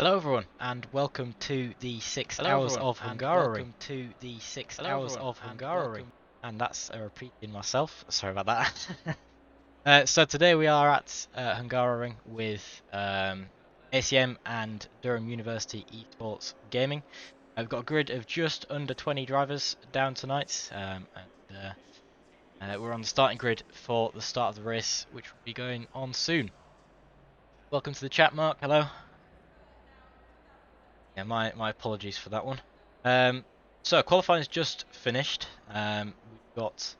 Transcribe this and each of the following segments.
Hello everyone, and welcome to the 6 hours of Hungaroring. And that's a repeat in myself. Sorry about that. So today we are at Hungaroring with ACM and Durham University Esports Gaming. We've got a grid of just under 20 drivers down tonight, and we're on the starting grid for the start of the race, which will be going on soon. Welcome to the chat, Mark. Hello. Yeah, my apologies for that one. So qualifying's just finished. We've got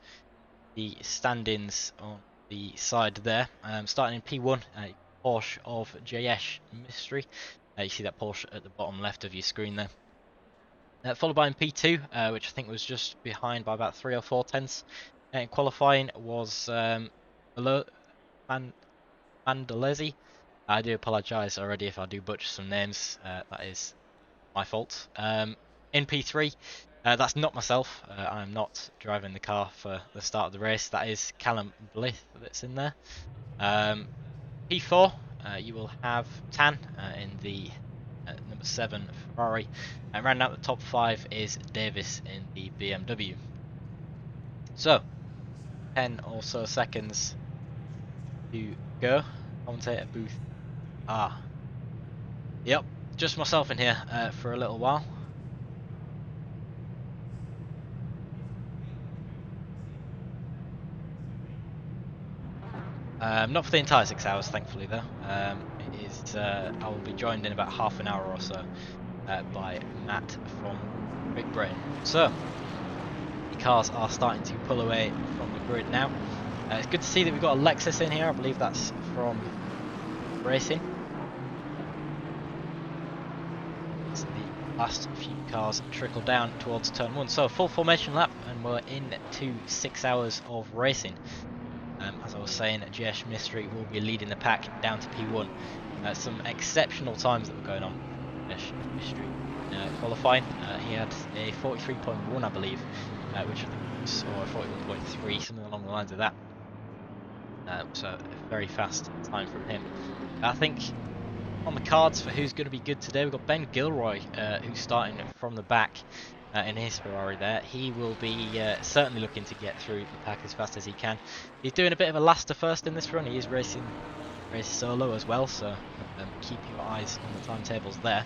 the stand-ins on the side there. Starting in P1, Porsche of JS Mystery. You see that Porsche at the bottom left of your screen there. Followed by in P2, which I think was just behind by about 3 or 4 tenths. In qualifying was Mandalesi. I do apologise already if I do butcher some names. That is my fault. In P3, that's not myself. I'm not driving the car for the start of the race. That is Callum Blith that's in there. P4, you will have Tan in the number 7 Ferrari. And rounding out the top 5 is Davis in the BMW. So, 10 or so seconds to go. Commentator booth. Yep, just myself in here for a little while. Not for the entire 6 hours, thankfully, though. It is. I will be joined in about half an hour or so by Matt from Big Britain. So, the cars are starting to pull away from the grid now. It's good to see that we've got a Lexus in here. I believe that's from racing. As the last few cars trickle down towards turn 1. So, full formation lap, and we're into 6 hours of racing. As I was saying, JS Mystery will be leading the pack down to P1. Some exceptional times that were going on. JS Mystery qualifying. He had a 43.1, I believe, which I think was, or 41.3, something along the lines of that. So a very fast time from him. I think on the cards for who's going to be good today, we've got Ben Gilroy, who's starting from the back. In his Ferrari there. He will be certainly looking to get through the pack as fast as he can. He's doing a bit of a last to first in this run. He is racing solo as well, so keep your eyes on the timetables there.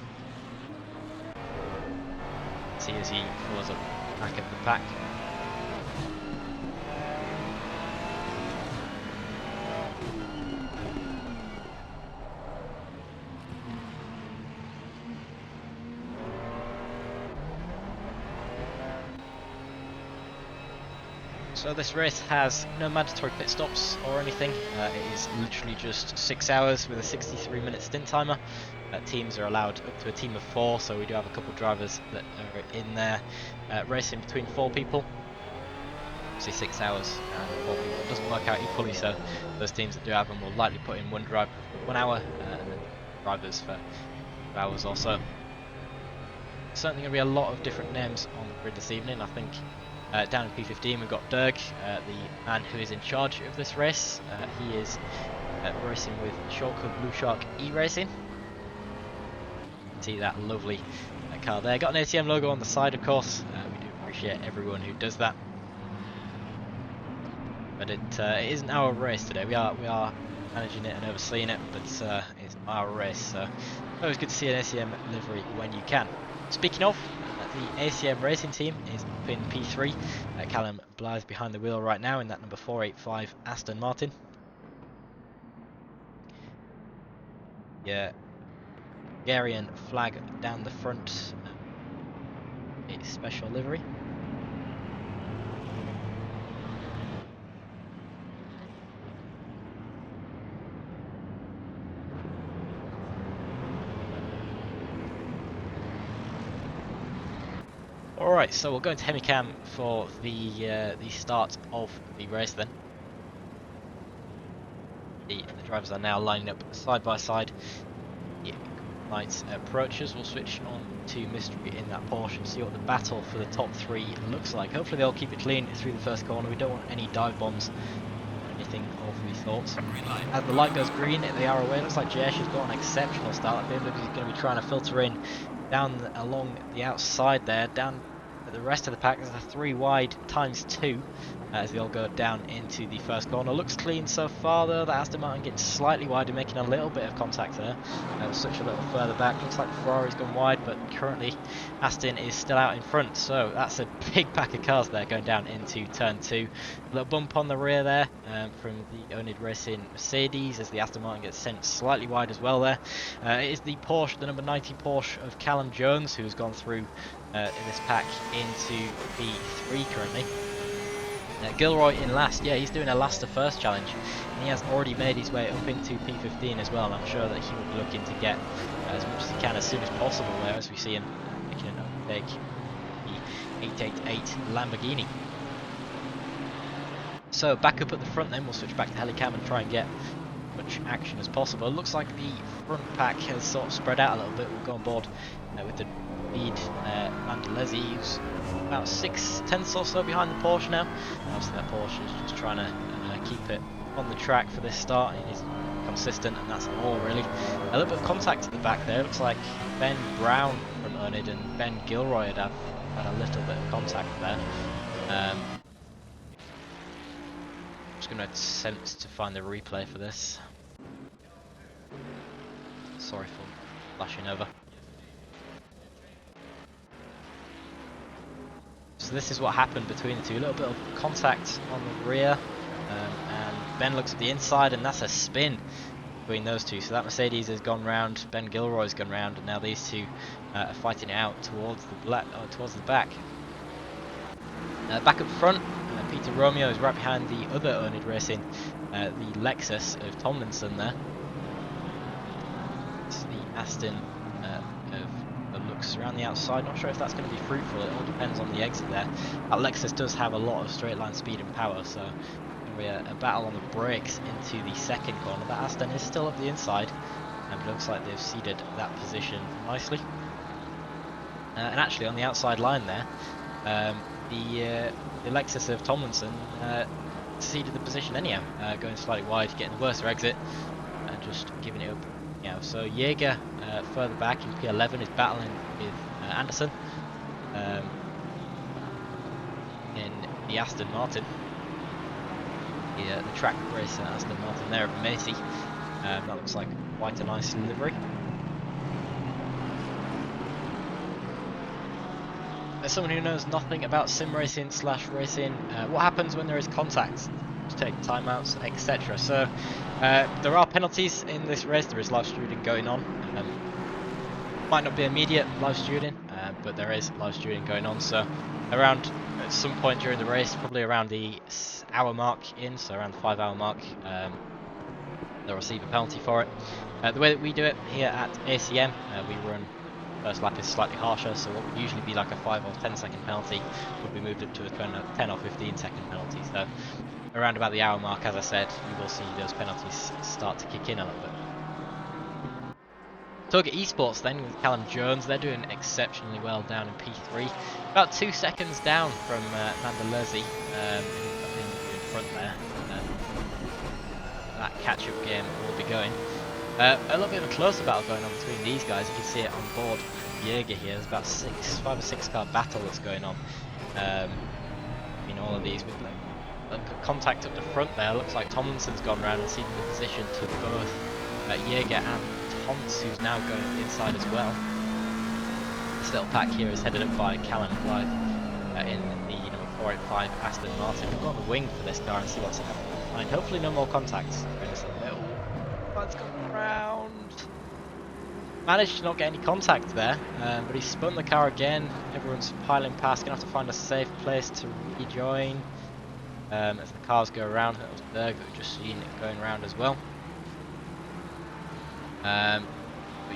See as he follows up the back of the pack. So this race has no mandatory pit stops or anything. It is literally just 6 hours with a 63-minute stint timer. Teams are allowed up to a team of 4, so we do have a couple of drivers that are in there racing between 4 people. Obviously 6 hours and 4 people. It doesn't work out equally, so those teams that do have them will likely put in one driver for 1 hour and then drivers for 2 hours or so. Certainly going to be a lot of different names on the grid this evening. I think down in P15 we've got DUEG, the man who is in charge of this race. He is racing with Shortcut Blue Shark E-Racing. See that lovely car there. Got an ACM logo on the side, of course. We do appreciate everyone who does that. But it isn't our race today. We are managing it and overseeing it, but it's our race. So always good to see an ACM livery when you can. Speaking of, the ACM racing team is up in P3. Callum Blythe behind the wheel right now in that number 485 Aston Martin. Yeah, Hungarian flag down the front. It's special livery. Alright, so we'll go into Hemicam for the start of the race then. The drivers are now lining up side by side. The lights approaches. We'll switch on to Mystery in that Porsche and see what the battle for the top 3 looks like. Hopefully they'll keep it clean through the first corner. We don't want any dive bombs or anything of the thoughts. As the light goes green, they are away. Looks like JS has got an exceptional start. BMW is going to be trying to filter in down along the outside there, down the rest of the pack. There's a 3 wide times 2 as they all go down into the first corner. Looks clean so far though. The Aston Martin gets slightly wider, making a little bit of contact there. Switch a little further back. Looks like Ferrari's gone wide, but currently Aston is still out in front. So that's a big pack of cars there going down into turn 2. A little bump on the rear there from the Onid Racing Mercedes as the Aston Martin gets sent slightly wide as well there. It is the Porsche, the number 90 Porsche of Callum Jones, who's gone through in this pack into P3 currently. Gilroy in last. Yeah, he's doing a last to first challenge, and he has already made his way up into P15 as well, and I'm sure that he will be looking to get as much as he can as soon as possible there, as we see him making an overtake the 888 Lamborghini. So back up at the front then, we'll switch back to Helicam and try and get as much action as possible. It looks like the front pack has sort of spread out a little bit. We'll go on board with the lead Mandolesi, who's about 6/10 or so behind the Porsche now. Obviously that Porsche is just trying to keep it on the track for this start. It is consistent, and that's all really. A little bit of contact at the back there. Looks like Ben Brown from Onid and Ben Gilroy had a little bit of contact there. Just going to attempt to find the replay for this. Sorry for flashing over. So this is what happened between the two. A little bit of contact on the rear, and Ben looks at the inside, and that's a spin between those two. So that Mercedes has gone round, Ben Gilroy's gone round, and now these two are fighting it out towards the back. Back up front, Peter Romeo is right behind the other Onid Racing, the Lexus of Tomlinson there. It's the Aston that looks around the outside. Not sure if that's going to be fruitful. It all depends on the exit there. That Lexus does have a lot of straight line speed and power, so going to be a battle on the brakes into the second corner. That Aston is still up the inside, and it looks like they've ceded that position nicely. And actually on the outside line there, the Lexus of Tomlinson ceded the position anyhow, going slightly wide, getting the worst exit, and just giving it up. Yeah, so Jaeger further back in P11 is battling with Anderson in the Aston Martin. The track racer Aston Martin there of Macy. That looks like quite a nice livery. As someone who knows nothing about sim racing / racing, what happens when there is contact? To take timeouts, etc. So there are penalties in this race. There is live stewarding going on. Might not be immediate live stewarding, but there is live stewarding going on. So around at some point during the race, probably around the hour mark in, so around the 5 hour mark, they'll receive a penalty for it. The way that we do it here at ACM, we run first lap is slightly harsher, so what would usually be like a 5 or 10 second penalty would be moved up to a 10 or 15 second penalty. So around about the hour mark, as I said, you will see those penalties start to kick in a little bit. Target Esports then with Callum Jones, they're doing exceptionally well down in P3. About 2 seconds down from Mandolesi in front there. That catch-up game will be going. A little bit of a closer battle going on between these guys. You can see it on board Jaeger here. There's about 5 or 6 car battle that's going on between all of these. With contact up the front there. Looks like Tomlinson's gone round and ceded the position to both Jaeger and Tons, who's now going inside as well. This little pack here is headed up by Callum Blythe in the number 485 Aston Martin. We'll go on the wing for this car and see what's happening behind. Hopefully no more contacts. Let's go round. Managed to not get any contact there, but he spun the car again. Everyone's piling past. Gonna have to find a safe place to rejoin as the cars go around. That was Berg that we've just seen it going around as well. But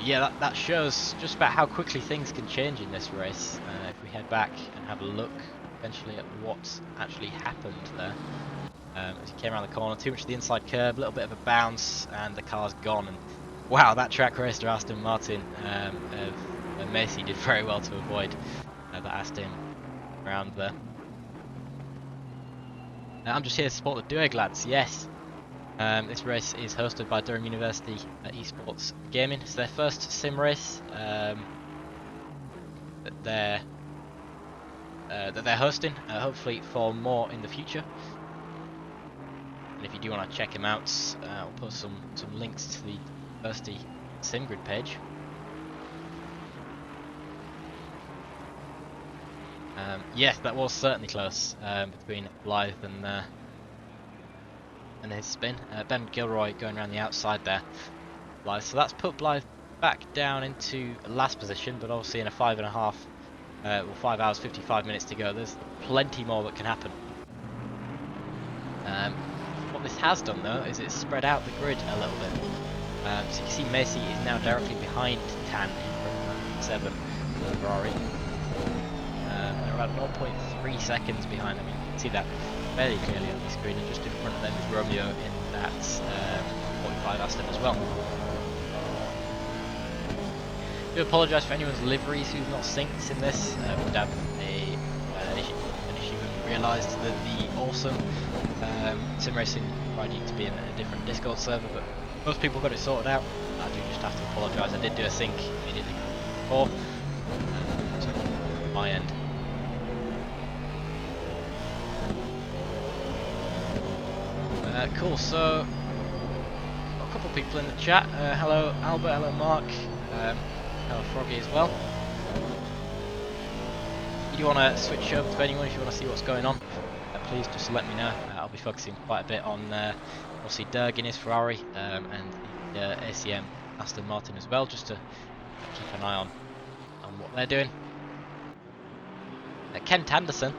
yeah, that shows just about how quickly things can change in this race. If we head back and have a look eventually at what actually happened there. As he came around the corner, too much to the inside curb, a little bit of a bounce, and the car's gone. And wow, that track racer Aston Martin of Macy did very well to avoid that Aston around there. I'm just here to support the DUEG lads, yes. This race is hosted by Durham University Esports Gaming. It's their first sim race that they're hosting. Hopefully for more in the future. And if you do want to check them out, I'll put some links to the university SimGrid page. Yes, that was certainly close between Blythe and his spin. Ben Gilroy going around the outside there. Blythe. So that's put Blythe back down into last position, but obviously in a 5 hours 55 minutes to go. There's plenty more that can happen. What this has done though is it's spread out the grid a little bit. So you can see Macy is now directly behind Tan in 7 Ferrari. They're about 0.3 seconds behind them. You can see that fairly clearly on the screen, and just in front of them is Romeo in that 45 Aston as well. I do apologise for anyone's liveries who's not synced in this. We did have an issue when we realised that the awesome sim racing required you to be in a different Discord server, but most people got it sorted out. I do just have to apologise. I did do a sync immediately before, so on my end. Cool, so got a couple of people in the chat. Hello Albert, hello Mark, hello Froggy as well. If you want to switch over to anyone, if you want to see what's going on, please just let me know. I'll be focusing quite a bit on obviously DUEG in his Ferrari and the ACM Aston Martin as well, just to keep an eye on what they're doing. Kent Anderson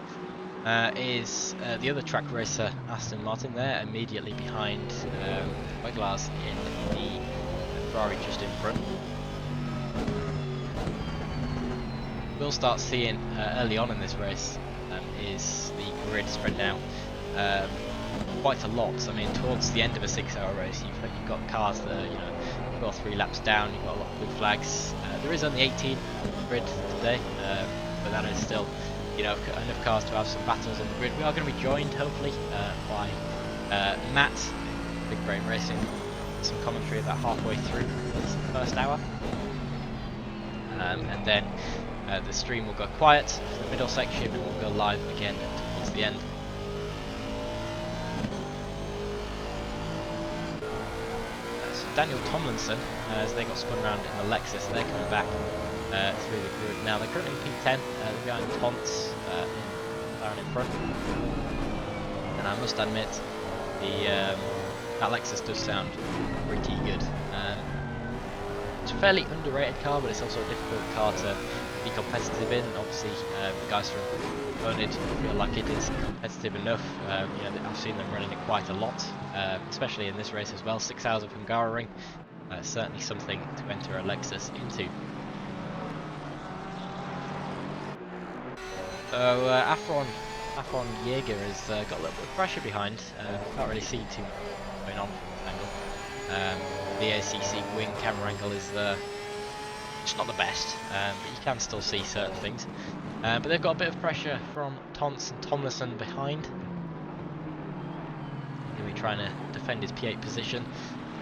is the other track racer Aston Martin. There immediately behind Weglars in the Ferrari just in front. We'll start seeing early on in this race is the grid spread out quite a lot. I mean, towards the end of a 6-hour race, you've got cars that are 2 or 3 laps down. You've got a lot of blue flags. There is only 18 on the grid today, but that is still enough cars to have some battles on the grid. We are going to be joined hopefully by Matt, Big Brain Racing, some commentary about halfway through this first hour, and then the stream will go quiet for the middle section and we'll go live again towards the end. So Daniel Tomlinson, as they got spun around in the Lexus, they're coming back through the grid now. They're currently in P10, they're behind Ponce down in front, and I must admit that Lexus does sound pretty good. It's a fairly underrated car, but it's also a difficult car to be competitive in. Obviously the guys from Bonid feel like it is competitive enough. I've seen them running it quite a lot, especially in this race as well. 6 hours of Hungaroring, certainly something to enter a Lexus into. So Afron Jaeger has got a little bit of pressure behind. Can't really see too much going on from this angle. The ACC wing camera angle is it's not the best, but you can still see certain things. But they've got a bit of pressure from Tonce and Tomlinson behind. He'll be trying to defend his P8 position.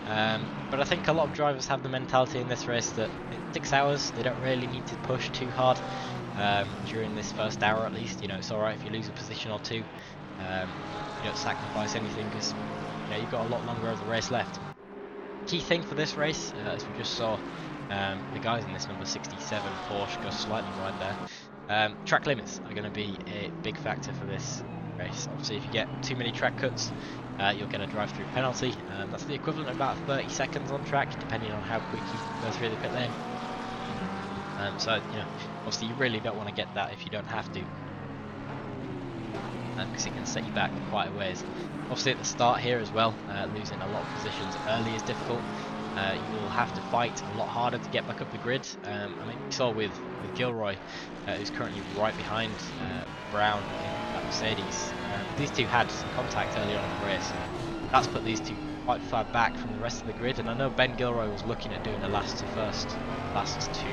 But I think a lot of drivers have the mentality in this race that in 6 hours they don't really need to push too hard. During this first hour at least, it's alright if you lose a position or two. You don't sacrifice anything because you've got a lot longer of the race left. Key thing for this race, as we just saw, the guys in this number 67 Porsche go slightly wide there. Track limits are going to be a big factor for this race. Obviously, if you get too many track cuts, you'll get a drive-through penalty. That's the equivalent of about 30 seconds on track, depending on how quick you go through the pit lane. So obviously you really don't want to get that if you don't have to, because it can set you back quite a ways. Obviously at the start here as well, losing a lot of positions early is difficult. You will have to fight a lot harder to get back up the grid. I mean, we saw with Gilroy, who's currently right behind Brown in that Mercedes. These two had some contact early on in the race. That's put these two quite far back from the rest of the grid, and I know Ben Gilroy was looking at doing a last to two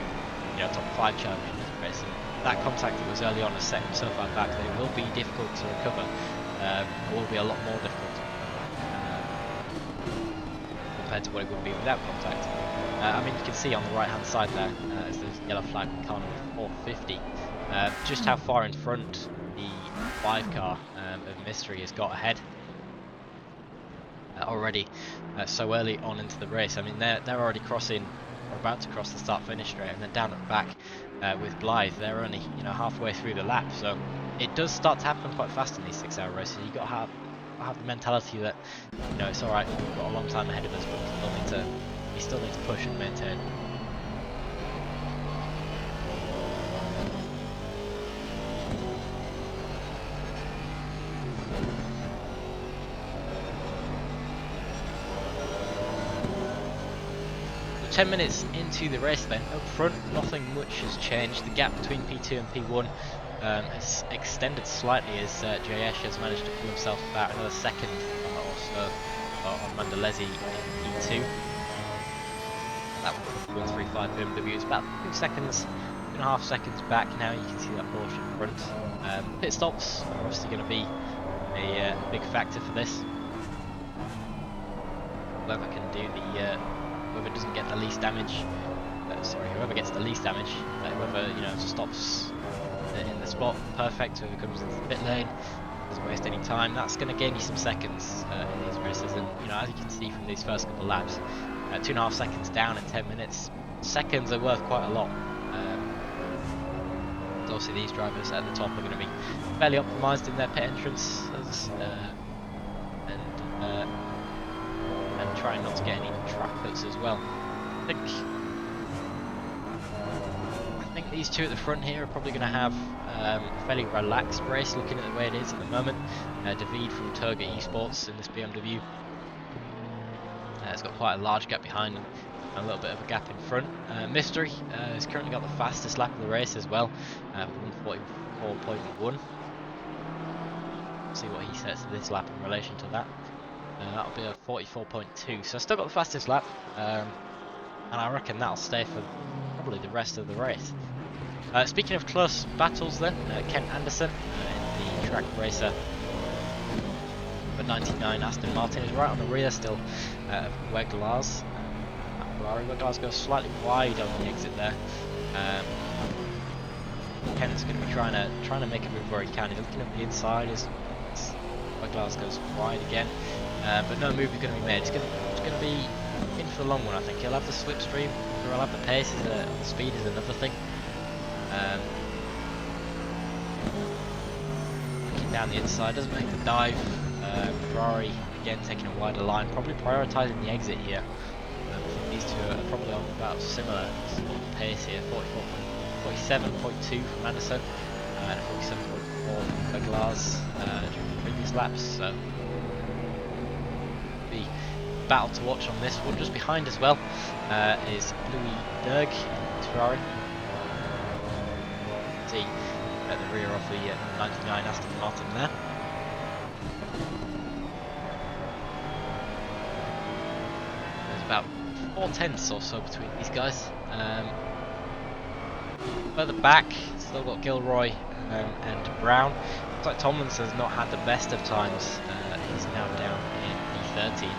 top 5 challenge in this race, and that contact that was early on has set him so far back that it will be difficult to recover. It will be a lot more difficult. compared to what it would be without contact. I mean, you can see on the right hand side there, as the yellow flag car number 450, just how far in front the 5 car of Mystery has got ahead already so early on into the race. I mean, they're already crossing, or about to cross the start-finish straight, and then down at the back with Blythe, they're only halfway through the lap. So it does start to happen quite fast in these 6-hour races. You got to have the mentality that it's all right. We've got a long time ahead of us, but we still need to push and maintain. So 10 minutes into the race then, up front nothing much has changed. The gap between P2 and P1 has extended slightly as JS has managed to pull himself about another second or so on Mandalesi in P2. That 135 BMW is about 2 seconds, 2.5 seconds back now. You can see that Porsche in front. Pit stops are obviously going to be a big factor for this. Whoever can do whoever doesn't get the least damage, whoever gets the least damage, whoever stops in the spot, perfect. Whoever comes into the pit lane doesn't waste any time. That's going to gain you some seconds in these races, and as you can see from these first couple of laps, 2.5 seconds down in 10 minutes. Seconds are worth quite a lot. Obviously, these drivers at the top are going to be fairly optimised in their pit entrances and trying not to get any track cuts as well. I think these two at the front here are probably going to have a fairly relaxed race, looking at the way it is at the moment. David from Toga Esports in this BMW. It's got quite a large gap behind and a little bit of a gap in front. Mystery has currently got the fastest lap of the race as well, 144.1. See what he says to this lap in relation to that. That'll be a 44.2, so still got the fastest lap, and I reckon that'll stay for probably the rest of the race. Speaking of close battles then, Ken Anderson in the track racer number 99 Aston Martin is right on the rear still of DUEG Lars. DUEG Lars goes slightly wide on the exit there. Ken's going to be trying to make a move where he can. He's looking at the inside as DUEG Lars goes wide again. But no move is going to be made. It's going to be in for the long one, I think. He'll have the slipstream, or he'll have the pace, the speed is another thing. Looking down the inside, doesn't make the dive. Ferrari again taking a wider line, probably prioritising the exit here. These two are probably on about similar sort of pace here. 47.2 from Anderson and 47.4 from Glaz during the previous laps. So battle to watch on this one. Just behind as well is Louis Derg, Ferrari. See at the rear of the 99 Aston Martin there. There's about 4 tenths or so between these guys. Further back, still got Gilroy and Brown. Looks like Tomlinson's not had the best of times. He's now down in P13.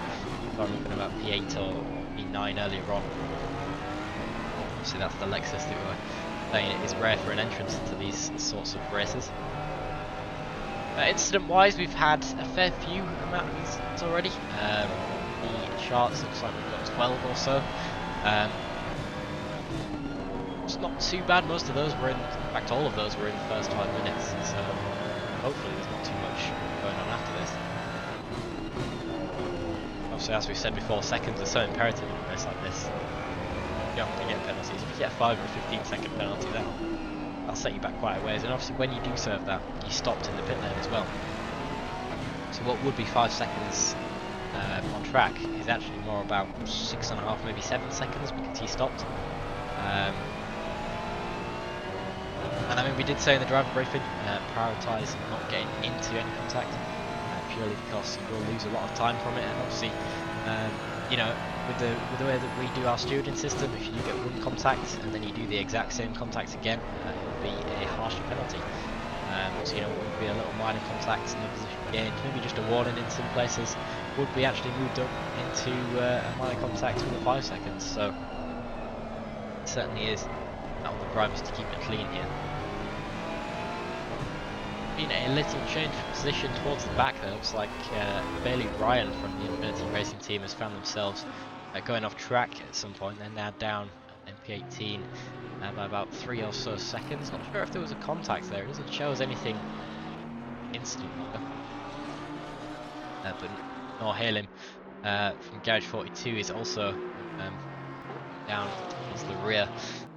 I'm looking about P8 or P9 earlier on. Obviously that's the Lexus that we were saying it is rare for an entrance into these sorts of races. Incident wise, we've had a fair few amount of incidents already. The charts looks like we've got 12 or so. It's not too bad. Most of those were in fact all of those were in the first 5 minutes, so hopefully there's not too much going on after this. Obviously, as we've said before, seconds are so imperative in a race like this. You aren't going to get penalties. If you get a 5 or a 15-second penalty, that'll set you back quite a ways. And obviously, when you do serve that, you stopped in the pit lane as well. So what would be 5 seconds on track is actually more about 6.5, maybe 7 seconds because he stopped. And I mean, we did say in the driver briefing, prioritise not getting into any contact. Purely because you will lose a lot of time from it, and obviously, with the way that we do our stewarding system, if you do get one contact and then you do the exact same contact again, it will be a harsher penalty. So it would be a little minor contact, no position gained, maybe just a warning in some places, would be actually moved up into a minor contact with 5 seconds. So it certainly is out of the drivers to keep it clean here. Been a little change of position towards the back there. Looks like Bailey Ryan from the Infinity Racing team has found themselves going off track at some point. They're now down MP18 by about 3 or so seconds. Not sure if there was a contact there. It doesn't show us anything instant, but nor hail him from Garage 42 is also down towards the rear.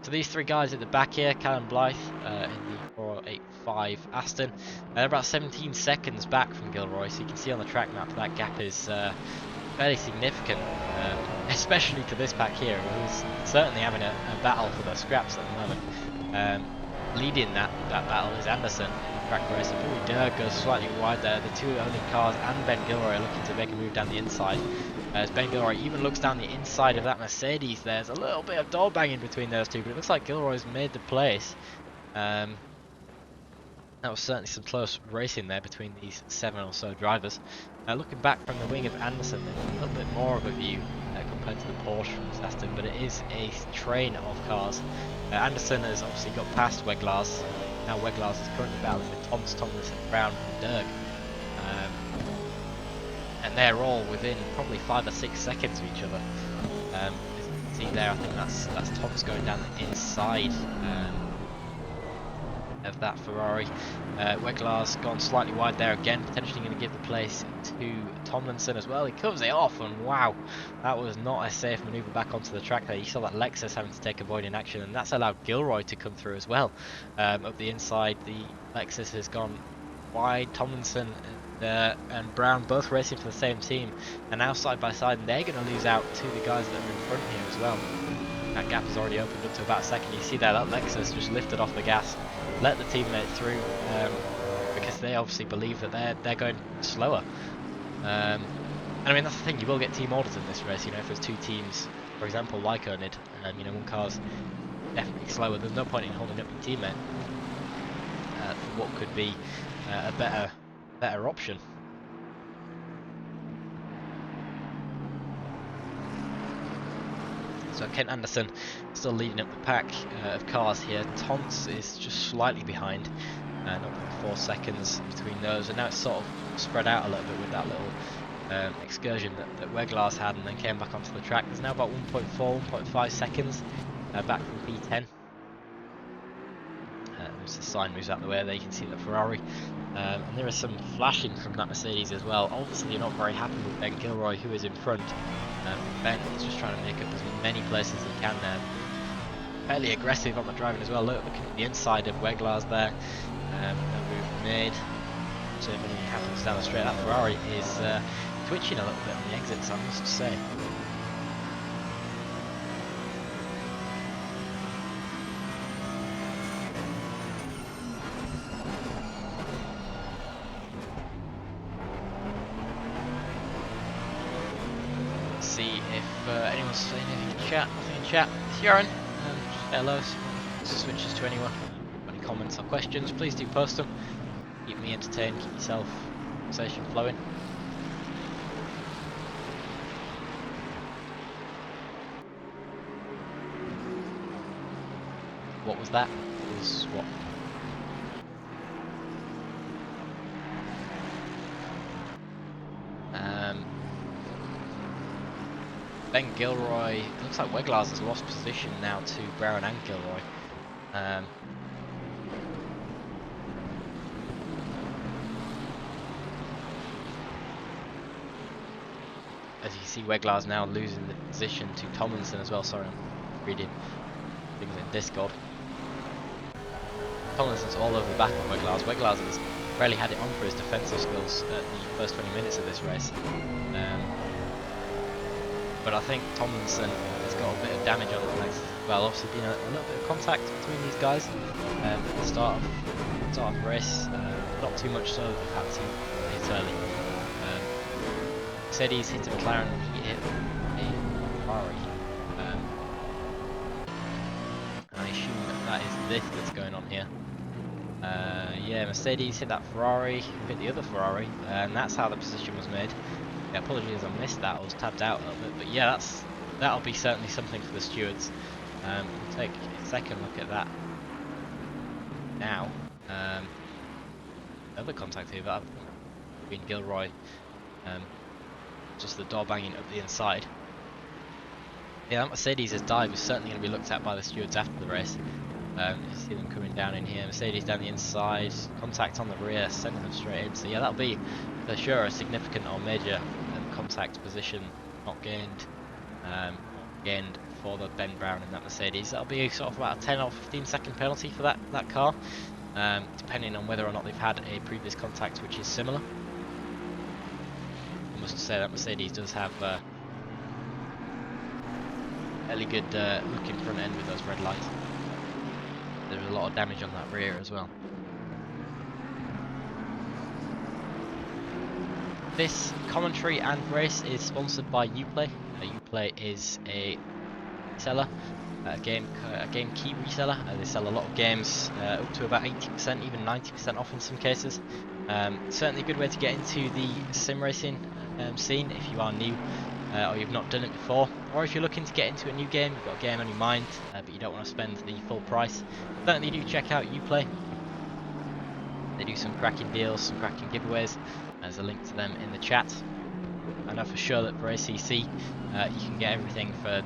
So these 3 guys at the back here, Callum Blythe in the 485 Aston, they're about 17 seconds back from Gilroy, so you can see on the track map that gap is fairly significant, especially to this pack here, who's certainly having a battle for the scraps at the moment. Leading that battle is Anderson in the track race. Billy DUEG goes slightly wide there. The 2 only cars and Ben Gilroy are looking to make a move down the inside. As Ben Gilroy even looks down the inside of that Mercedes, there's a little bit of door banging between those 2, but it looks like Gilroy's made the place. That was certainly some close racing there between these 7 or so drivers. Looking back from the wing of Anderson, there's a little bit more of a view compared to the Porsche from Aston, but it is a train of cars. Anderson has obviously got past Weglars. Now Weglars is currently battling with Tomlinson, Brown and Dirk. And they're all within probably 5 or 6 seconds of each other. As you can see there, I think that's Tom's going down the inside of that Ferrari. Weglars gone slightly wide there again, potentially going to give the place to Tomlinson as well. He covers it off, and wow, that was not a safe manoeuvre back onto the track there. You saw that Lexus having to take a void in action, and that's allowed Gilroy to come through as well. Up the inside, the Lexus has gone wide. Tomlinson and Brown both racing for the same team, and now side by side, and they're going to lose out to the guys that are in front here as well. That gap has already opened up to about a second. You see there, that Lexus just lifted off the gas, let the teammate through, because they obviously believe that they're going slower. And I mean, that's the thing, you will get team orders in this race. You know, if there's 2 teams, for example, like Ernid, you know, one car's definitely slower, there's no point in holding up your teammate for what could be a better option. So Kent Anderson still leading up the pack of cars here. Tons is just slightly behind, 0.4 seconds between those, and now it's sort of spread out a little bit with that little excursion that Weglars had and then came back onto the track. There's now about 1.4, 1.5 seconds back from P10. As the sign moves out of the way there, you can see the Ferrari. And there is some flashing from that Mercedes as well. Obviously you're not very happy with Ben Gilroy, who is in front. Ben is just trying to make up as many places as he can there. Fairly aggressive on the driving as well. Looking at the inside of Weglars there. No move made. So if anything happens down the straight, that Ferrari is twitching a little bit on the exits, I must say. See if anyone's saying anything in chat. Nothing in chat. It's Yaron. Hello. Switches to anyone. Any comments or questions, please do post them. Keep me entertained. Keep yourself conversation flowing. What was that? Was what? Ben Gilroy, looks like Weglars has lost position now to Brown and Gilroy. As you see, Weglars now losing the position to Tomlinson as well. Sorry, I'm reading things in Discord. Tomlinson's all over the back of Weglars. Weglars has barely had it on for his defensive skills at the first 20 minutes of this race. But I think Tomlinson has got a bit of damage on the legs as well. Obviously been a little bit of contact between these guys at the start of the race. Not too much so that we've had to hit early. Mercedes hit a McLaren, he hit a Ferrari. I assume that is this that's going on here. Yeah, Mercedes hit that Ferrari, hit the other Ferrari, and that's how the position was made. Yeah, apologies, I missed that. I was tabbed out a little bit, but yeah, that'll be certainly something for the stewards. We'll take a second look at that now. Another contact here, but between Gilroy, just the door banging up the inside. Yeah, that Mercedes' dive is certainly going to be looked at by the stewards after the race. You see them coming down in here. Mercedes down the inside, contact on the rear, sending them straight in. So yeah, that'll be for sure a significant or major contact position not gained, gained for the Ben Brown in that Mercedes. That'll be sort of about a 10 or 15 second penalty for that car, depending on whether or not they've had a previous contact which is similar. I must say that Mercedes does have fairly good looking front end with those red lights. There's a lot of damage on that rear as well. This commentary and race is sponsored by Uplay. Uplay is a seller, a game key reseller. They sell a lot of games up to about 80%, even 90% off in some cases. Certainly a good way to get into the sim racing scene if you are new or you've not done it before, or if you're looking to get into a new game, you've got a game on your mind but you don't want to spend the full price. Certainly do check out Uplay. They do some cracking deals, some cracking giveaways. There's a link to them in the chat. I know for sure that for ACC you can get everything for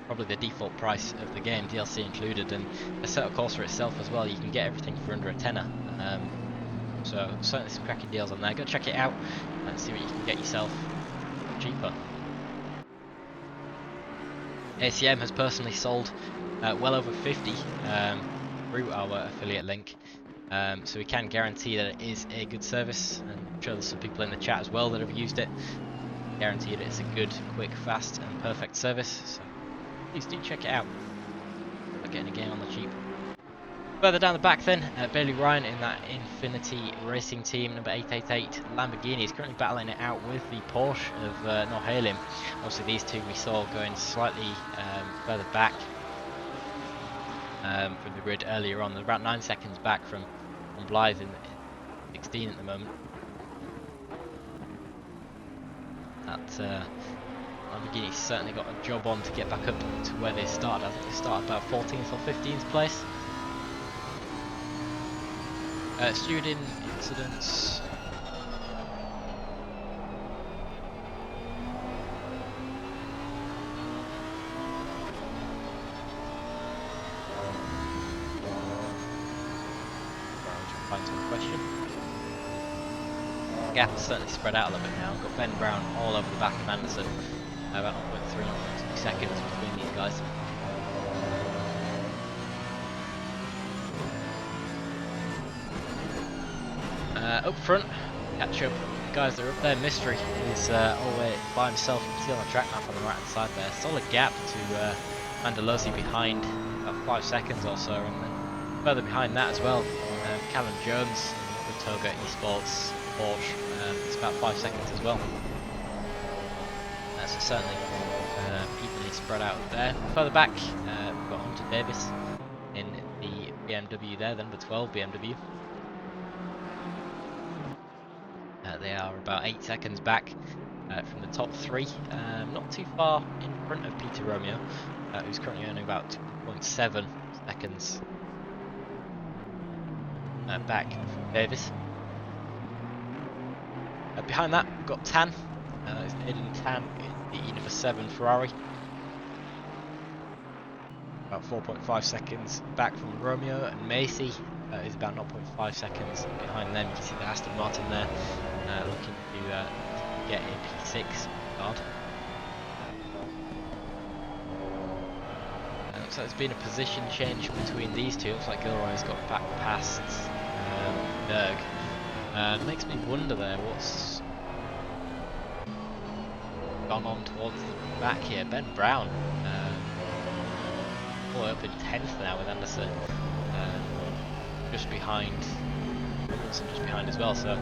probably the default price of the game, DLC included, and the Assetto Corsa itself as well. You can get everything for under a tenner. So certainly some cracking deals on there. Go check it out and see what you can get yourself cheaper. ACM has personally sold well over 50 through our affiliate link. So we can guarantee that it is a good service, and I'm sure there's some people in the chat as well that have used it. Guaranteed it's a good, quick, fast and perfect service, so please do check it out. Not getting a game on the cheap. Further down the back then, Bailey Ryan in that Infinity Racing Team number 888 Lamborghini is currently battling it out with the Porsche of Nohalim. Obviously these two we saw going slightly further back from the grid earlier on. They're about 9 seconds back from Blythe in 16 at the moment. That Lamborghini's certainly got a job on to get back up to where they started. I think they started about 14th or 15th place. Stewarding incidents. Find some question. The gap has certainly spread out a little bit now. We've got Ben Brown all over the back of Anderson. About 0.3, 0.2 seconds between these guys. Up front, catch up. The guys that are up there, Mystery is all the way by himself. You can see on the track map on the right hand side there. Solid gap to Mandalozzi behind, about 5 seconds or so, and then further behind that as well, Callum Jones with Toga Esports Porsche, it's about 5 seconds as well. So certainly evenly spread out there. Further back, we've got Hunter Davis in the BMW there, the number 12 BMW. They are about 8 seconds back from the top three, not too far in front of Peter Romeo, who's currently only about 2.7 seconds back from Davis. Behind that, we've got Tan, it's Aiden Tan in the number 7 Ferrari. About 4.5 seconds back from Romeo, and Macy is about 0.5 seconds behind them. You can see the Aston Martin there, looking to get a P6 card. So there's been a position change between these two. Looks like Gilroy's got back past DUEG. Makes me wonder there what's gone on towards the back here. Ben Brown all the way up in 10th now with Anderson just behind, Robinson just behind as well, so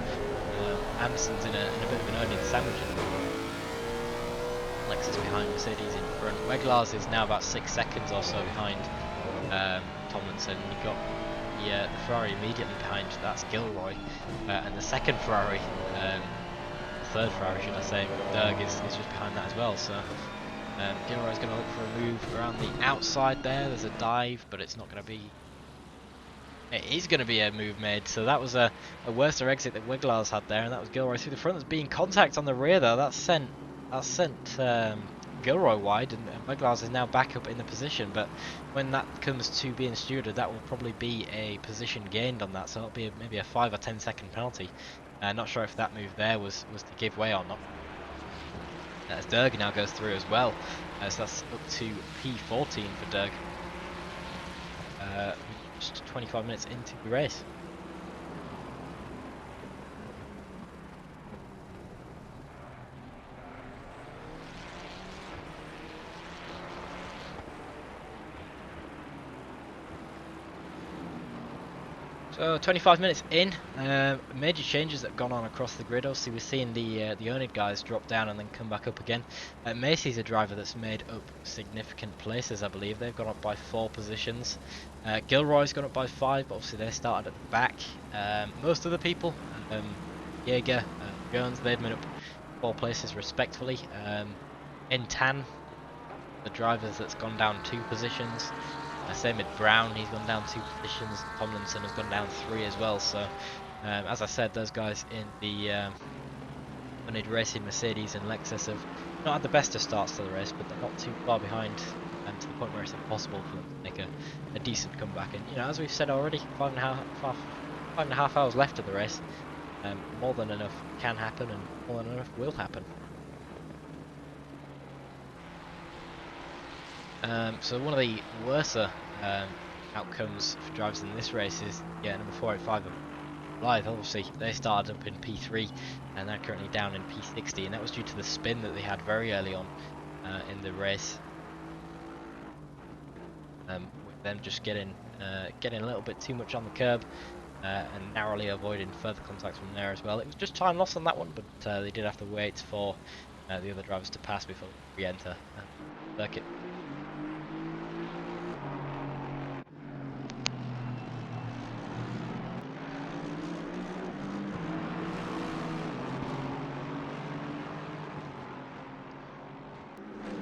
Anderson's in a bit of an onion sandwich at the moment. Lexus behind, Mercedes in front. Weglars is now about 6 seconds or so behind Tomlinson. You've got the Ferrari immediately behind, that's Gilroy, and the second Ferrari third Ferrari, should I say. DUEG is just behind that as well. So Gilroy's going to look for a move around the outside there. There's a dive, but it's not going to be. It is going to be a move made. So that was a worser exit that Wiglars had there, and that was Gilroy through the front. There's being contact on the rear though. That sent Gilroy wide, and Wiglars is now back up in the position. But when that comes to being stewarded, that will probably be a position gained on that. So it'll be maybe a 5 or 10 second penalty. Not sure if that move there was to give way or not. As DUEG now goes through as well, so that's up to P14 for DUEG. Just 25 minutes into the race. So 25 minutes in, major changes that have gone on across the grid. Obviously we're seeing the Onid guys drop down and then come back up again. Macy's a driver that's made up significant places, I believe. They've gone up by 4 positions. Gilroy's gone up by 5, but obviously they started at the back. Most of the people, Jaeger, Jones, they've made up 4 places respectively. In Tan, the drivers that's gone down 2 positions. Same with Brown, he's gone down 2 positions. Tomlinson has gone down 3 as well. So, as I said, those guys in the Onid Racing Mercedes and Lexus have not had the best of starts to the race, but they're not too far behind, and to the point where it's impossible for them to make a decent comeback. And as we've said already, 5.5 hours left of the race. More than enough can happen, and more than enough will happen. So one of the worser outcomes for drivers in this race is number 485 of Blythe. Obviously they started up in P3 and they're currently down in P60, and that was due to the spin that they had very early on in the race, with them just getting a little bit too much on the curb and narrowly avoiding further contacts from there as well. It was just time loss on that one, but they did have to wait for the other drivers to pass before they re-enter the circuit.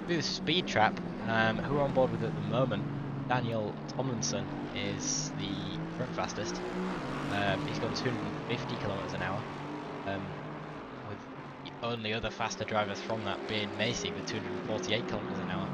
The speed trap, who we're on board with at the moment, Daniel Tomlinson is the current fastest. He's got 250 kilometers an hour, with the only other faster drivers from that being Macy with 248 kilometers an hour.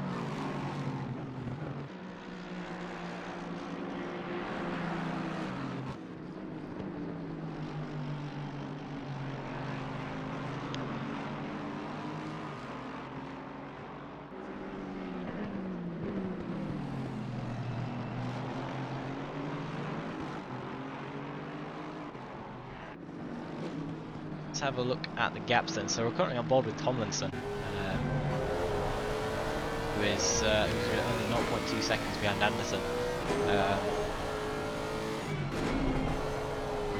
Let's have a look at the gaps then. So we're currently on board with Tomlinson, who's only 0.2 seconds behind Anderson.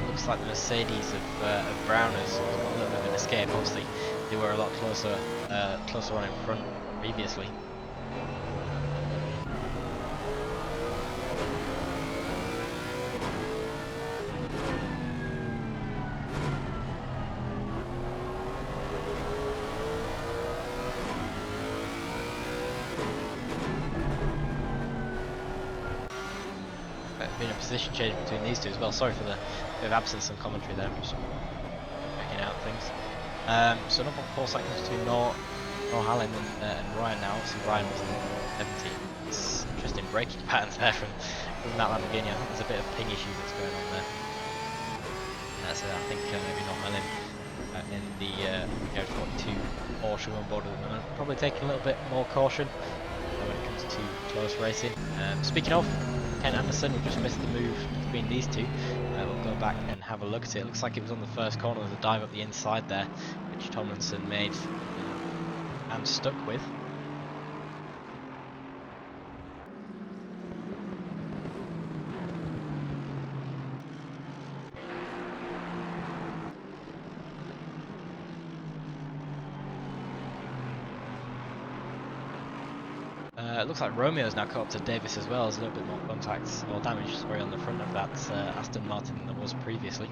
Looks like the Mercedes of Brown has got a little bit of an escape. Obviously, they were a lot closer on in front previously. Been a position change between these two as well. Sorry for the bit of absence and commentary there. I'm just checking out things. So 0.4 seconds between Noah Hallen and Ryan now. Obviously Ryan was in 17. It's interesting braking patterns there from that Lamborghini. I think there's a bit of ping issue that's going on there. So I think maybe not Hallen in the Garage 42 Porsche on board at the moment. Probably taking a little bit more caution when it comes to close racing. Speaking of Ken Anderson, who just missed the move between these two, we'll go back and have a look at it. It looks like it was on the first corner. There's a dive up the inside there, which Tomlinson made and stuck with. It looks like Romeo's now caught up to Davis as well. There's a little bit more contact or damage, sorry, on the front of that Aston Martin than there was previously.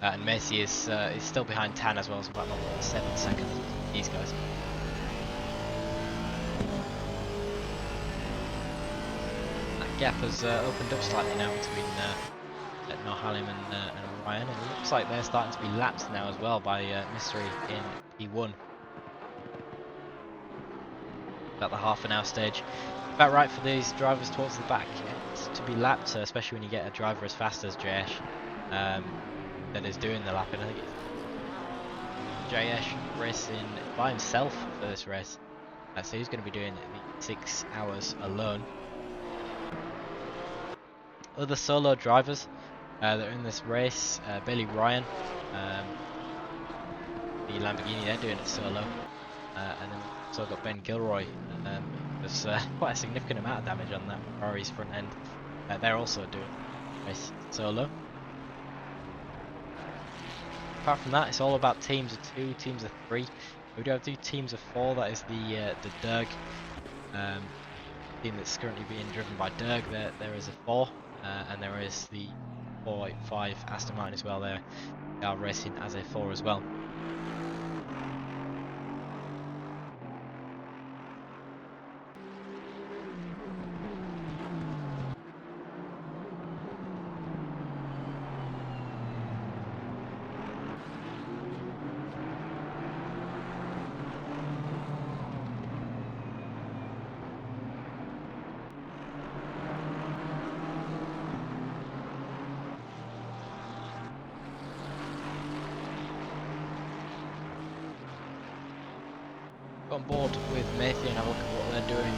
And Macy is still behind Tan as well, so about 7 seconds. These guys. That gap has opened up slightly now between Nohalim and Ryan. It looks like they're starting to be lapped now as well by Mystery in P1. About the half an hour stage. About right for these drivers towards the back to be lapped, especially when you get a driver as fast as Jayesh that is doing the lapping. I think it's Jayesh racing by himself for this race, so he's going to be doing the 6 hours alone. Other solo drivers that are in this race, Billy Ryan, the Lamborghini, they're doing it solo, and then we've also got Ben Gilroy. There's quite a significant amount of damage on that Ferrari's front end. They're also doing race solo. Apart from that, it's all about teams of 2, teams of 3. We do have 2 teams of 4. That is the DUEG team that's currently being driven by DUEG. There is a 4, and there is the 485 Aston Martin as well. They are racing as a 4 as well. On board with Matthew and have a look at what they're doing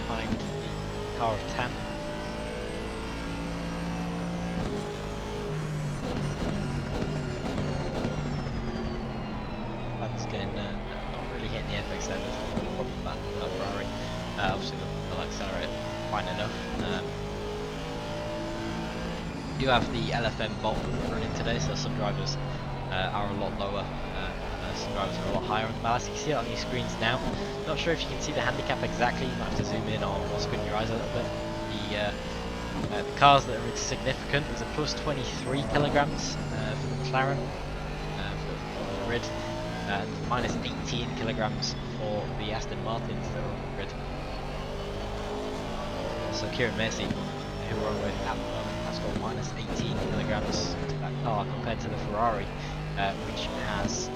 behind the car of Tam. That's getting not really hitting the FX there, there's no problem with that Ferrari. Obviously they'll accelerate fine enough. We do have the LFM bot running today, so some drivers are a lot lower. Some drivers are a lot higher on the ballast. You can see it on your screens now. Not sure if you can see the handicap exactly. You might have to zoom in or squint your eyes a little bit. The cars that are insignificant, there's a plus 23 kilograms for the McLaren for the grid, and minus 18 kilograms for the Aston Martins that are on the grid. So Kieran Macy, who we're on with at the moment, has got minus 18 kilograms to that car compared to the Ferrari, which has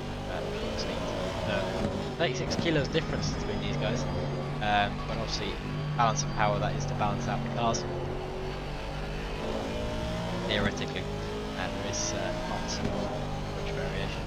36 kilos difference between these guys, but obviously balance of power, that is to balance out the cars. Theoretically, there is not much variation.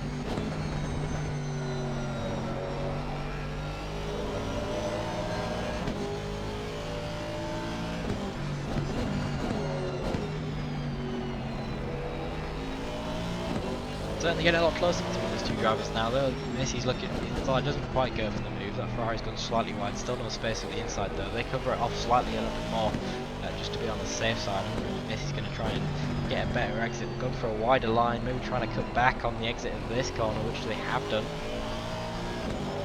Certainly getting a lot closer between those 2 drivers now, though. Macy's looking, the inside doesn't quite go for the move. That Ferrari's gone slightly wide, still no space at the inside though. They cover it off slightly a little bit more, just to be on the safe side. Macy's going to try and get a better exit. They've gone for a wider line, maybe trying to cut back on the exit of this corner, which they have done.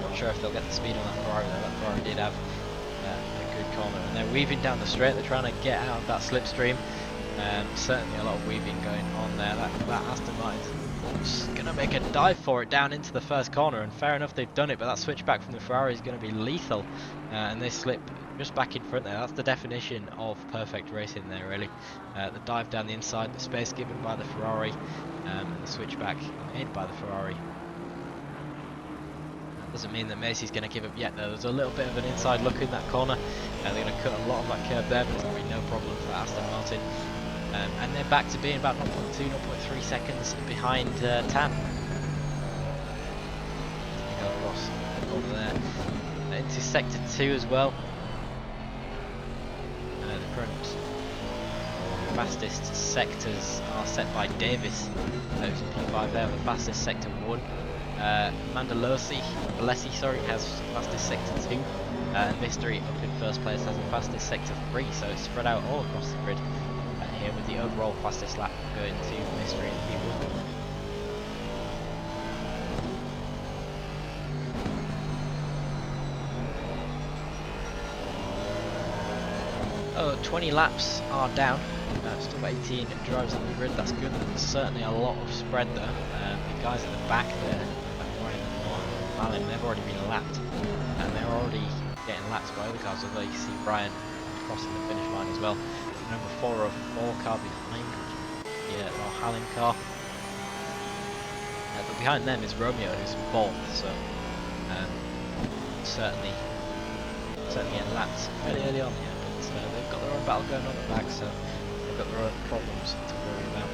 Not sure if they'll get the speed on that Ferrari though. That Ferrari did have a good corner, and they're weaving down the straight. They're trying to get out of that slipstream. Certainly a lot of weaving going on there. That Aston Martin's gonna make a dive for it down into the first corner, and fair enough, they've done it, but that switchback from the Ferrari is going to be lethal, and they slip just back in front there. That's the definition of perfect racing there, really. The dive down the inside, the space given by the Ferrari, and the switchback made by the Ferrari. Doesn't mean that Macy's going to give up yet though. There's a little bit of an inside look in that corner, and they're going to cut a lot of that curve there, but it's going to be no problem for Aston Martin. And they're back to being about 0.2, 0.3 seconds behind Tam. Go across over there into sector 2 as well. The current fastest sectors are set by Davis. Those P5 there, the fastest sector 1. Mandalesi has fastest sector 2. And Mystery up in first place has the fastest sector 3. So it's spread out all across the grid. Here with the overall fastest lap going to Mystery and P1. Oh, 20 laps are down. Still got 18 drivers on the grid, that's good. There's certainly a lot of spread there. The guys at the back there, like Ryan and Malin, they've already been lapped. And they're already getting lapped by other cars, although you see Brian crossing the finish line as well. Number 404 car behind, yeah, our Hallen car. But behind them is Romeo, who's fourth, so certainly getting lapped fairly early on here. But they've got their own battle going on at the back, so they've got their own problems to worry about.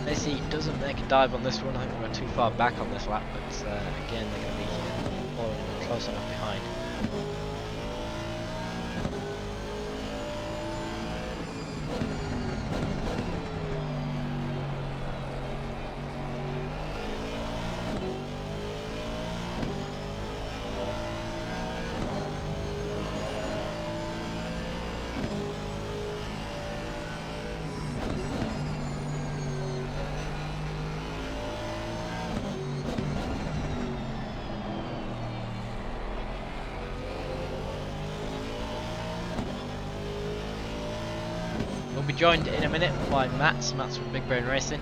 AC doesn't make a dive on this one. I think we're too far back on this lap, but again they're going to be following close enough behind. We'll be joined in a minute by Mats from Big Brain Racing.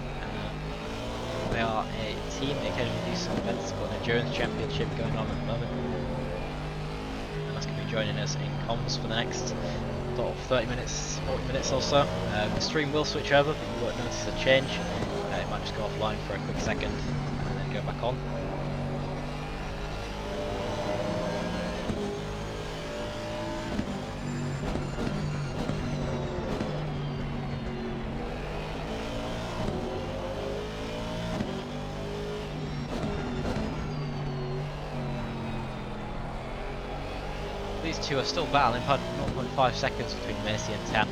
They are a team, they occasionally do some events. They've got an endurance championship going on at the moment. And that's going to be joining us in comms for the next sort of 30 minutes, 40 minutes or so. The stream will switch over, but you won't notice a change. It might just go offline for a quick second and then go back on. These two are still battling, had 0.5 seconds between Macy and Tam.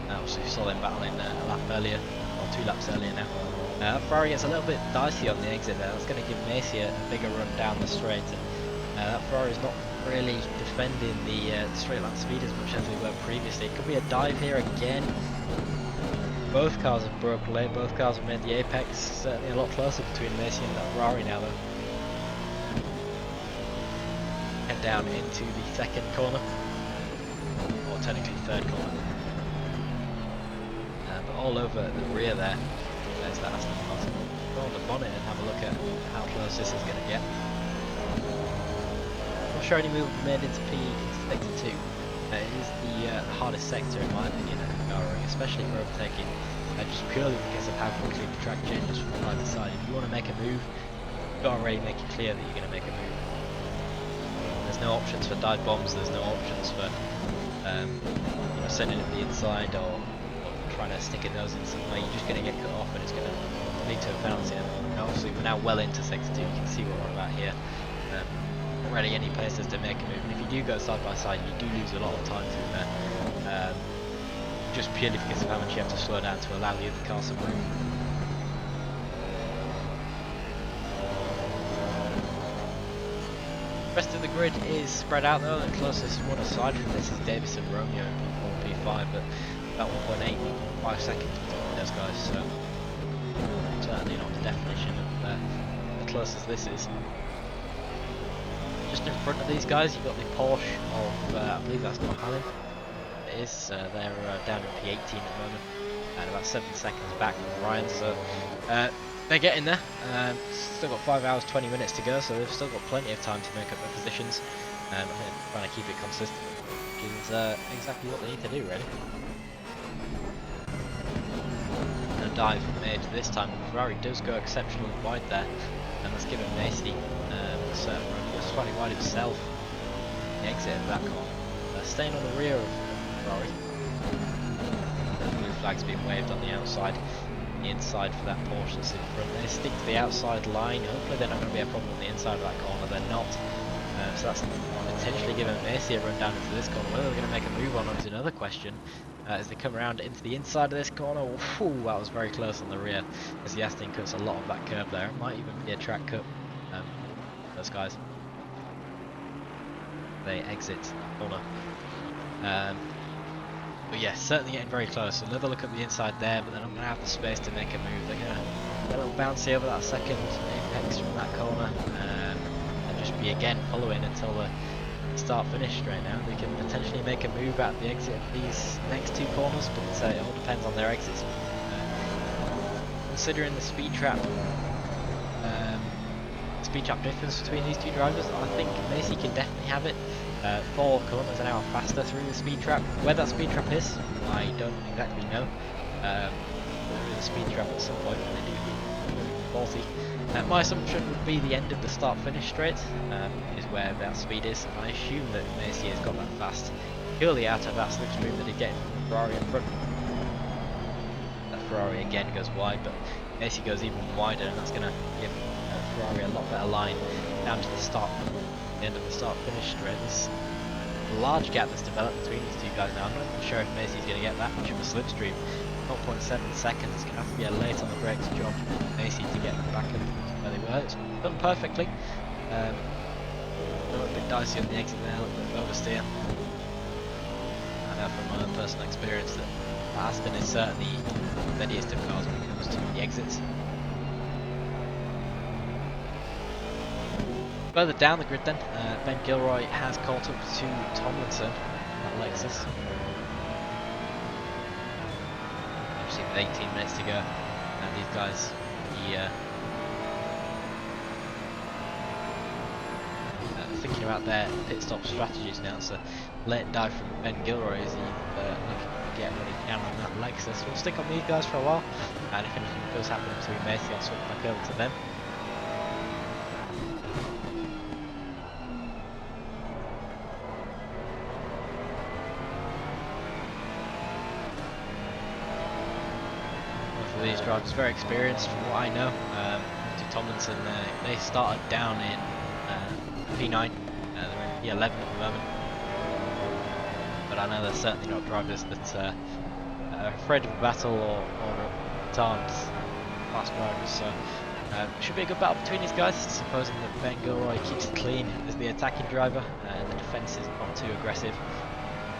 Obviously you saw them battling a lap earlier, or 2 laps earlier now. Ferrari gets a little bit dicey on the exit there. That's going to give Macy a bigger run down the straight. And that Ferrari's not really defending the straight line speed as much as they were previously. It could be a dive here again. Both cars have broke late, both cars have made the apex. Certainly a lot closer between Macy and that Ferrari now though. Head down into the second corner, or technically third corner. But all over the rear there, there's that Aston Martin. Go on the bonnet and have a look at how close this is going to get. Not sure any move made into sector 2. It is the hardest sector in my opinion at Hungaroring, especially for overtaking, just purely because of how quickly the track changes from side to side. If you want to make a move, you've got to already make it clear that you're going to make a move. There's no options for dive bombs, there's no options for sending it to the inside or trying to stick a nose in somewhere. You're just going to get cut off and it's going to lead to a penalty. And obviously we're now well into sector 2, you can see what we're about here. Not really any places to make a move, and if you do go side by side you do lose a lot of time through there. Just purely because of how much you have to slow down to allow the other cars to move. The rest of the grid is spread out though. The closest one aside from this is Davis and Romeo in P4 and P5, but about 1.8, 1.5 seconds between those guys, so certainly not the definition of the closest this is. Just in front of these guys you've got the Porsche of, I believe that's not Hallen. It is, they're down in P18 at the moment, and about 7 seconds back from Ryan, so they're getting there. Still got 5 hours 20 minutes to go, so they've still got plenty of time to make up their positions. I think trying to keep it consistent, which is exactly what they need to do really. No dive made this time. Ferrari does go exceptionally wide there, and that's given Macy slightly wide himself the exit of that corner. Staying on the rear of Ferrari. The blue flag's being waved on the outside. The inside for that Porsche that's in front. They stick to the outside line. Hopefully they're not going to be a problem on the inside of that corner. They're not. So that's potentially giving Macy a run down into this corner. Whether they're going to make a move on is another question. As they come around into the inside of this corner, whew, that was very close on the rear. As the Aston cuts a lot of that curve there. It might even be a track cut. Those guys. They exit the corner. But yeah, certainly getting very close. Another look at the inside there, but then I'm going to have the space to make a move. They're going to get a little bouncy over that second apex from that corner. just be again following until the start-finish straight now. They can potentially make a move at the exit of these next two corners, but it all depends on their exits. Considering the speed trap difference between these two drivers, I think Macy can definitely have it. 4 kilometers an hour faster through the speed trap. Where that speed trap is, I don't exactly know. There is a speed trap at some point when they do 40. My assumption would be the end of the start-finish straight is where that speed is. I assume that Macy has got that fast purely out of that slipstream that he gets from Ferrari in front. That Ferrari again goes wide, but Macy goes even wider, and that's going to give Ferrari a lot better line down to the end of the start-finish straight. There's a large gap that's developed between these two guys now. I'm not even sure if Macy's going to get that much of a slipstream. 0.7 seconds. It's going to have to be a late on the brakes job for Macy to get back up where they were. It's done perfectly. A little bit dicey on the exit there, a little bit of oversteer. I know from my own personal experience that Aston is certainly the steadiest of cars when it comes to the exits. Further down the grid then, Ben Gilroy has caught up to Tomlinson at Lexus. With 18 minutes to go, and these guys, thinking about their pit stop strategies now. So late dive from Ben Gilroy as he looking to get what he can on that Lexus. We'll stick on these guys for a while, and if anything does happen between Macy, I'll switch back over to them. These drivers very experienced from what I know. To Tomlinson, they started down in P9, they're in P11 at the moment, but I know they're certainly not drivers that are afraid of a battle or aren't fast drivers, so should be a good battle between these guys, supposing that Ben Gilroy keeps it clean as the attacking driver and the defence is not too aggressive.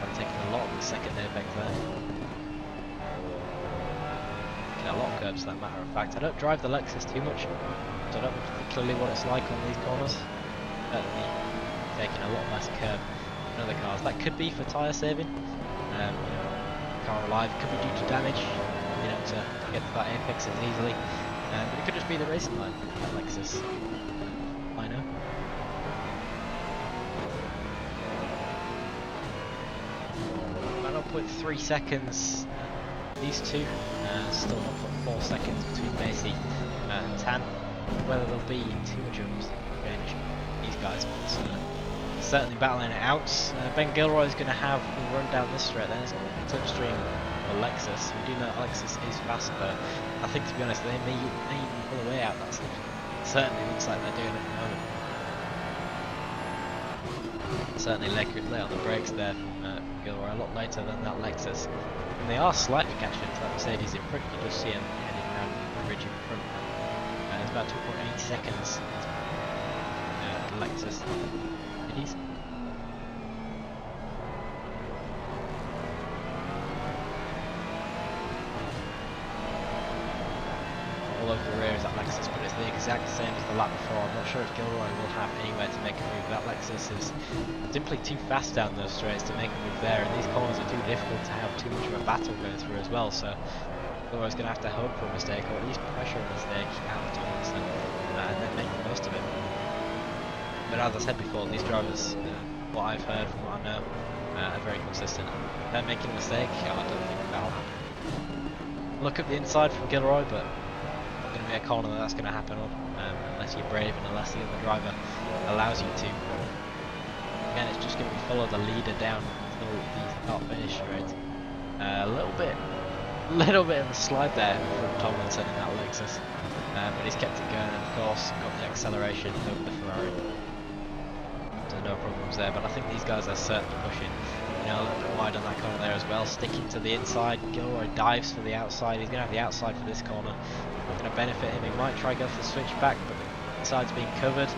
I'm taking a lot of the second airbag there. A lot of curbs, for that matter of fact. I don't drive the Lexus too much, so I don't know particularly what it's like on these corners. Certainly taking a lot less curb than other cars. That could be for tyre saving. Car alive, could be due to damage, to get to that apex as easily. But it could just be the racing line, that Lexus. I know. About 0.3 seconds. These two, still 0.4 seconds between Macy and Tan. Whether there'll be too much of a advantage these guys, but certainly battling it out. Ben Gilroy is going to have the run down this straight. Then it's going to be touchstream for Lexus. We do know Lexus is fast, but I think, to be honest, they may even pull away out that slip. Certainly looks like they're doing it at the moment. Certainly late on the brakes there from Gilroy, a lot later than that Lexus. And they are slightly catching up to that Mercedes in front. You just see him heading around the ridge in front. It's about 2.8 seconds. The Lexus. Mercedes. All over the rear is that Lexus, but it's the exact same as the lap before. I'm not sure if Gilroy will have anywhere to make a move. That Lexus is simply too fast down those straights to make a move there, and these corners are too difficult to have too much of a battle going through as well, so Gilroy's going to have to hope for a mistake, or at least pressure a mistake out of Tomlinson, and then make the most of it. But as I said before, these drivers, what I've heard from what I know, are very consistent. If they're making a mistake, I don't think that'll happen. Look at the inside from Gilroy, but going to be a corner that's going to happen on, unless you're brave and unless the other driver allows you to. Again, it's just going to be follow the leader down until the start finish straight. A little bit of a slide there from Tomlinson in that Lexus, but he's kept it going, and of course got the acceleration over the Ferrari. So no problems there, but I think these guys are certainly pushing. A little bit wide on that corner there as well, sticking to the inside. Gilroy dives for the outside. He's going to have the outside for this corner. Not going to benefit him. He might try go for the switchback, but the inside's being covered.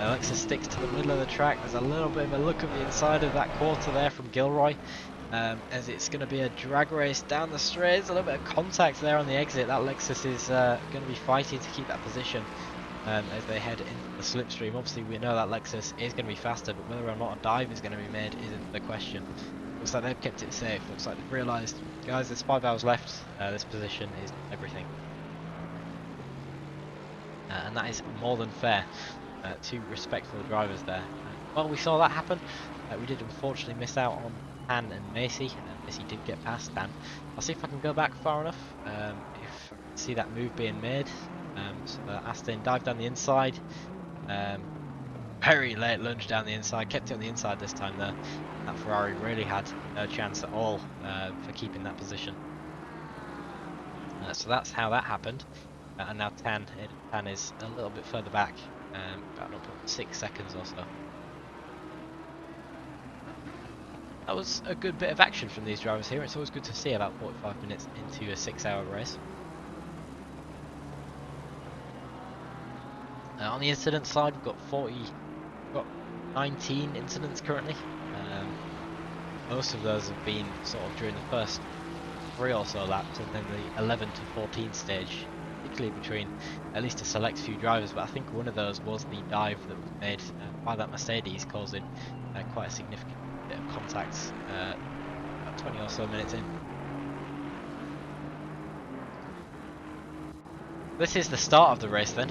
Lexus sticks to the middle of the track. There's a little bit of a look at the inside of that quarter there from Gilroy, as it's going to be a drag race down the straight. There's a little bit of contact there on the exit. That Lexus is going to be fighting to keep that position. as they head into the slipstream. Obviously we know that Lexus is going to be faster, but whether or not a dive is going to be made isn't the question. Looks like they've kept it safe. Looks like they've realised, guys, there's 5 hours left. This position is everything. And that is more than fair. 2 respectful drivers there. Well, we saw that happen. We did unfortunately miss out on Han and Macy. Macy did get past Dan. I'll see if I can go back far enough. If I can see that move being made. So Aston dived down the inside. Very late lunge down the inside. Kept it on the inside this time though. That Ferrari really had no chance at all for keeping that position. So that's how that happened. And now Tan is a little bit further back, about 0.6 seconds or so. That was a good bit of action from these drivers here. It's always good to see about 45 minutes into a 6-hour race. On the incident side, we've got 19 incidents currently. Most of those have been sort of during the first 3 or so laps, and then the 11 to 14 stage, particularly between at least a select few drivers. But I think one of those was the dive that was made by that Mercedes, causing quite a significant bit of contacts about 20 or so minutes in. This is the start of the race then.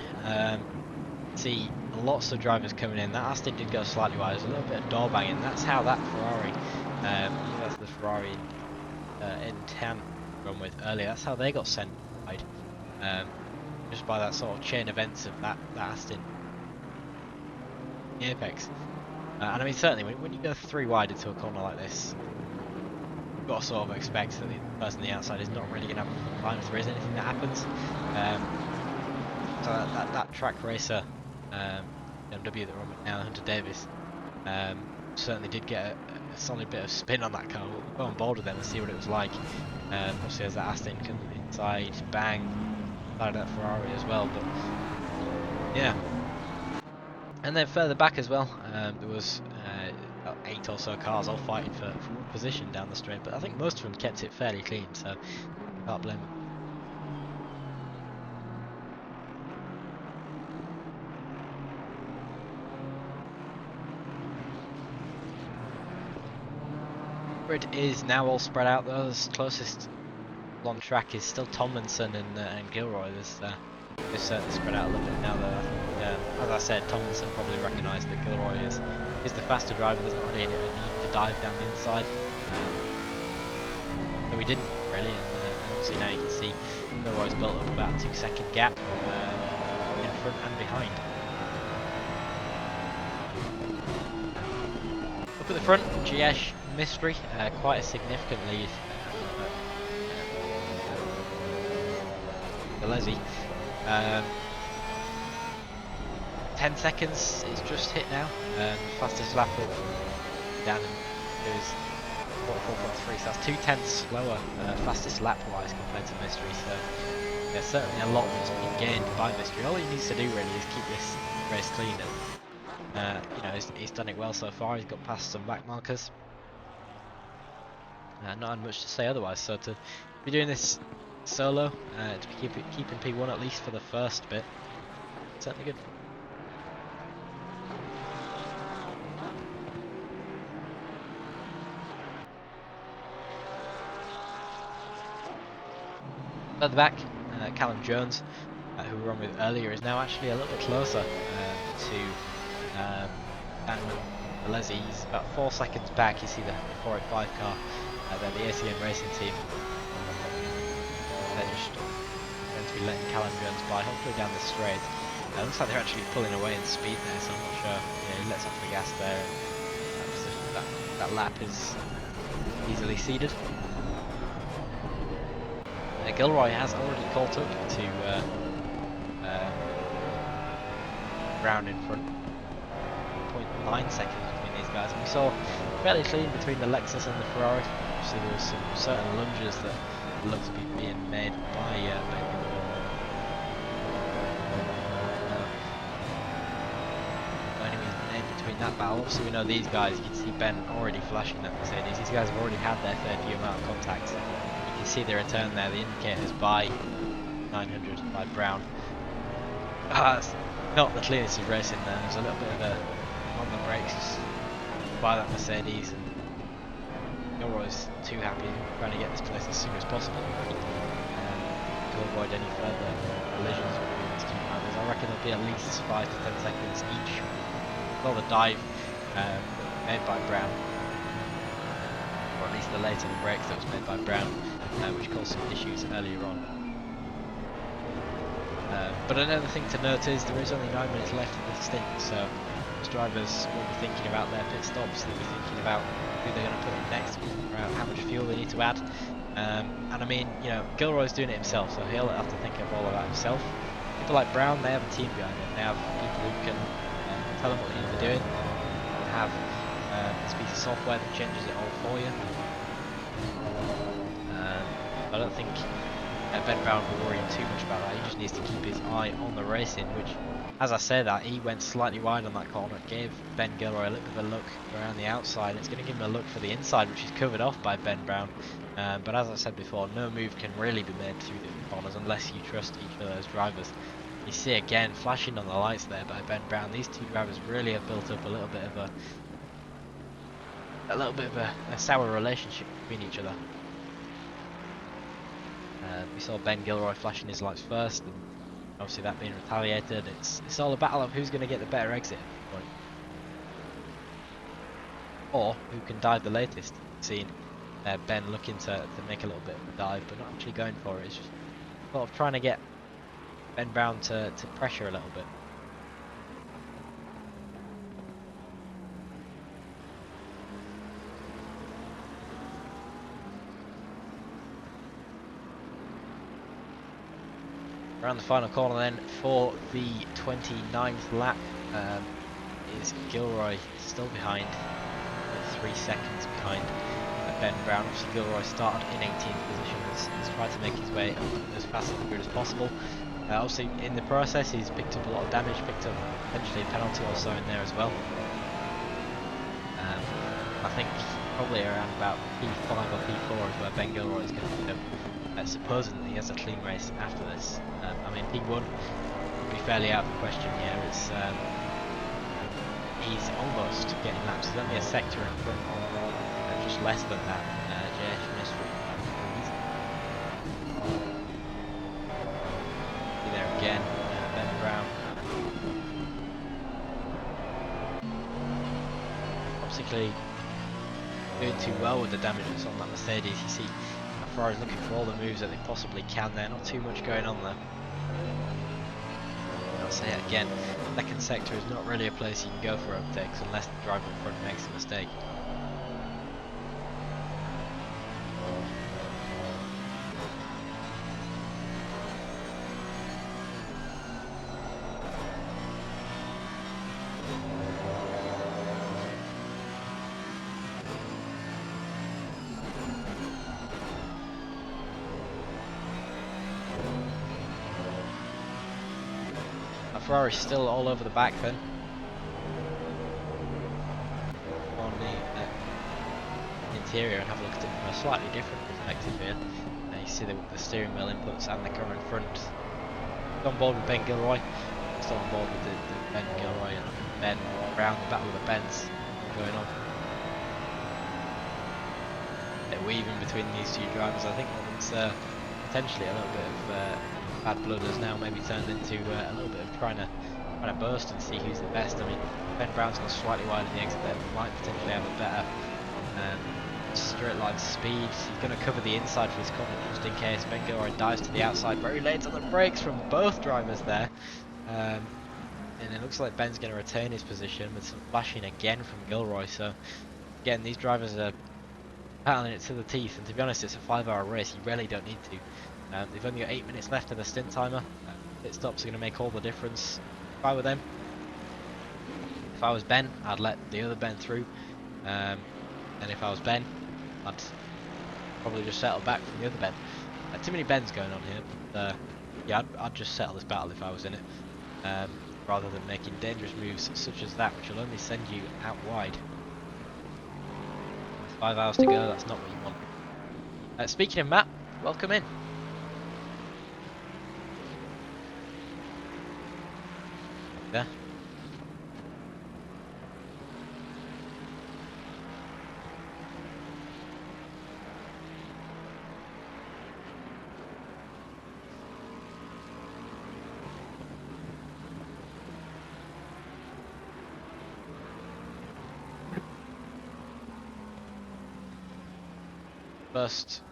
See lots of drivers coming in. That Aston did go slightly wide. There's a little bit of door banging. That's how that Ferrari, that's the Ferrari in Tan run with earlier. That's how they got sent wide, just by that sort of chain of events of that Aston apex. And I mean, certainly when you go 3 wide into a corner like this, you've got to sort of expect that the person on the outside is not really going to have time if there is anything that happens. So that track racer, BMW that we're on with now, Hunter Davis, certainly did get a solid bit of spin on that car. We'll go on board with them and see what it was like. Obviously as that Aston comes inside, bang, side of that Ferrari as well, but yeah. And then further back as well, there was about 8 or so cars all fighting for one position down the straight, but I think most of them kept it fairly clean, so can't blame them. Grid is now all spread out though. The closest on track is still Tomlinson and Gilroy. They're certainly spread out a little bit now though. As I said, Tomlinson probably recognised that Gilroy is the faster driver. There's not really any need to dive down the inside. So we didn't really, and obviously now you can see Gilroy's built up about a 2-second gap in front and behind. Up at the front, GS Mystery, quite a significant lead. Gillespie. 10 seconds is just hit now. Fastest lap up down is 44.3, so that's 2/10 slower, fastest lap wise compared to Mystery. So there's certainly a lot that's been gained by Mystery. All he needs to do really is keep this race clean, and you know, he's done it well so far. He's got past some back markers. Not had much to say otherwise. So to be doing this solo, to be keeping P1 at least for the first bit, certainly good. Further back, Callum Jones, who we were on with earlier, is now actually a little bit closer to Dan Alesi. He's about 4 seconds back. You see the 485 car, they're the ACM racing team. They're just going to be letting Callum Jones by, hopefully down the straight. Looks like they're actually pulling away in speed there, so I'm not sure. Yeah, he lets off the gas there. That lap is easily seeded. Gilroy has already caught up to Brown in front. 0.9 seconds between these guys. And we saw fairly clean between the Lexus and the Ferrari. Obviously there was some certain lunges that looked to be being made by between that battle. Obviously we know these guys, you can see Ben already flashing that Mercedes. These guys have already had their fair few amount of contacts. You can see the return there, the indicators by 900 by Brown. not the cleanest of racing there. There's a little bit of a on the brakes by that Mercedes, and Gilroy's too happy trying to get this place as soon as possible to avoid any further collisions between these two drivers. I reckon there'll be at least 5 to 10 seconds each. Well, the dive made by Brown, or at least the late on the brakes that was made by Brown, which caused some issues earlier on. But another thing to note is there is only 9 minutes left in this stint, so most drivers will be thinking about their pit stops. They'll be thinking about who they're going to put in next, about how much fuel they need to add. And I mean, you know, Gilroy's doing it himself, so he'll have to think of all of that himself. People like Brown, they have a team behind them. They have people who can tell them what they need to be doing, and have this piece of software that changes it all for you. I don't think Ben Brown will worry too much about that. He just needs to keep his eye on the racing, which, as I say that, he went slightly wide on that corner. It gave Ben Gilroy a little bit of a look around the outside. It's going to give him a look for the inside, which is covered off by Ben Brown. But as I said before, no move can really be made through the corners unless you trust each of those drivers. You see again, flashing on the lights there by Ben Brown. These two drivers really have built up a little bit of a sour relationship between each other. We saw Ben Gilroy flashing his lights first, and obviously that being retaliated. It's all a battle of who's going to get the better exit at this point, or who can dive the latest. Seen Ben looking to make a little bit of a dive, but not actually going for it. It's just sort of trying to get Ben Brown to pressure a little bit. Around the final corner then for the 29th lap is Gilroy still behind, 3 seconds behind Ben Brown. Obviously Gilroy started in 18th position, has tried to make his way up as fast as possible. Obviously in the process he's picked up a lot of damage, picked up potentially a penalty or so in there as well. I think probably around about P5 or P4 is where Ben Gilroy is going to end up. Supposing that he has a clean race after this. I mean, P1 would be fairly out of the question here. It's he's almost getting laps. He's only a sector in front, just less than that. JS Mystery. See there again, Ben Brown. Obviously doing too well with the damage that's on that Mercedes. You see Ferrari's looking for all the moves that they possibly can there, not too much going on there. I'll say it again, second sector is not really a place you can go for overtakes unless the driver in front makes a mistake. Ferrari's still all over the back then. On the interior, and have a look at it from a slightly different perspective here. You see the steering wheel inputs and the car in front. On board with Ben Gilroy. Still on board with the Ben Gilroy and Ben Brown, the battle of the Bens going on. They're weaving between these two drivers. I think it's potentially a little bit of bad blood has now maybe turned into a little bit of trying to burst and see who's the best. I mean, Ben Brown's gone slightly wide in the exit there, but might potentially have a better straight line speed. He's going to cover the inside for his corner just in case. Ben Gilroy dives to the outside very late on the brakes from both drivers there. And it looks like Ben's going to retain his position with some flashing again from Gilroy. So again, these drivers are battling it to the teeth, and to be honest, it's a 5-hour race. You really don't need to. They've only got 8 minutes left in the stint timer. Pit stops are going to make all the difference. If I were them, if I was Ben, I'd let the other Ben through. And if I was Ben, I'd probably just settle back from the other Ben. Too many Bens going on here. But, yeah, I'd just settle this battle if I was in it, rather than making dangerous moves such as that, which will only send you out wide. With 5 hours to go, that's not what you want. Speaking of Matt, welcome in. There. First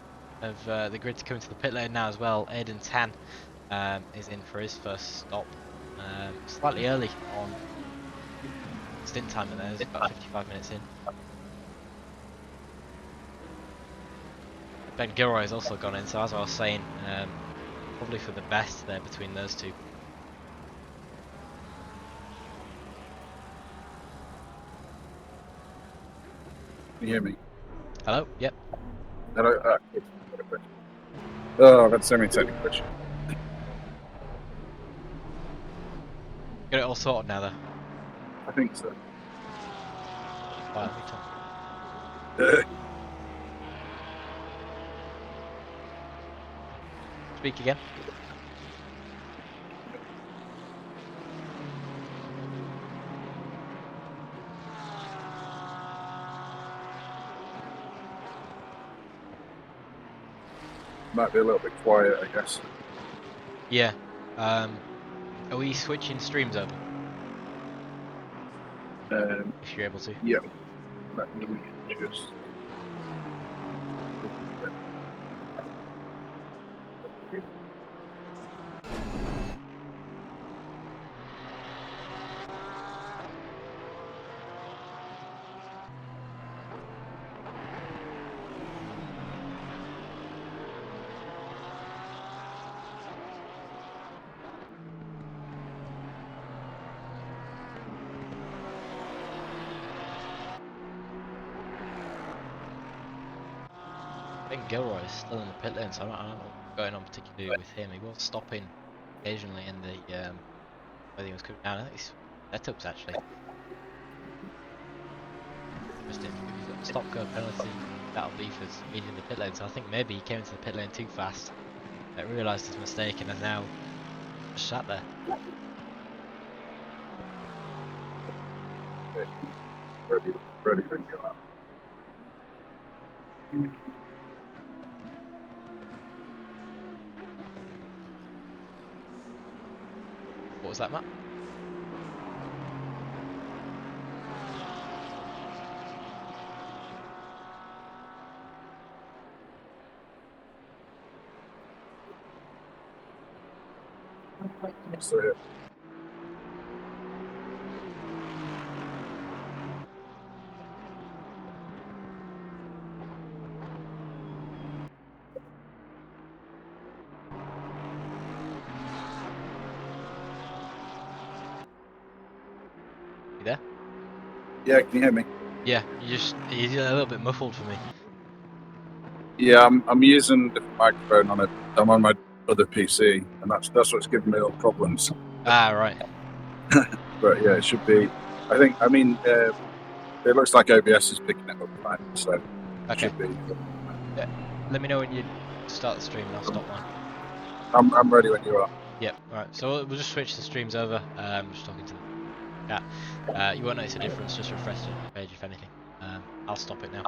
of the grid to come into the pit lane now as well. Aidan Tan is in for his first stop. Slightly early on stint timer there, it's about 55 minutes in. Ben Gilroy has also gone in, so as I was saying, probably for the best there between those two. Can you hear me? Hello? Yep. Hello? Oh, I've had so many technical issues. Got it all sorted now though. I think so. Right, let me talk. Speak again. Might be a little bit quiet, I guess. Yeah. Are we switching streams over? If you're able to. Yeah. Let me just... Ben Gilroy is still in the pit lane, so I don't know what's going on particularly with him. He was stopping occasionally in the where he was coming down. I think he's setups actually. Interesting. If he's got a stop go penalty, that'll be for speed in the pit lane. So I think maybe he came into the pit lane too fast, realised his mistake, and has now just sat there. Ready to go out. What was that, Matt? So, You there? yeah, can you hear me? Yeah, you're a little bit muffled for me. Yeah, I'm using the microphone on it. I'm on my other PC, and that's what's giving me all problems. Ah, right. But yeah, it should be. I mean, it looks like OBS is picking it up fine, so it Okay. should be. Yeah. Let me know when you start the stream and I'll stop mine. I'm ready when you are. Yep, alright, so we'll just switch the streams over. Just talking to the chat. You won't notice a difference, just refresh the page if anything. I'll stop it now.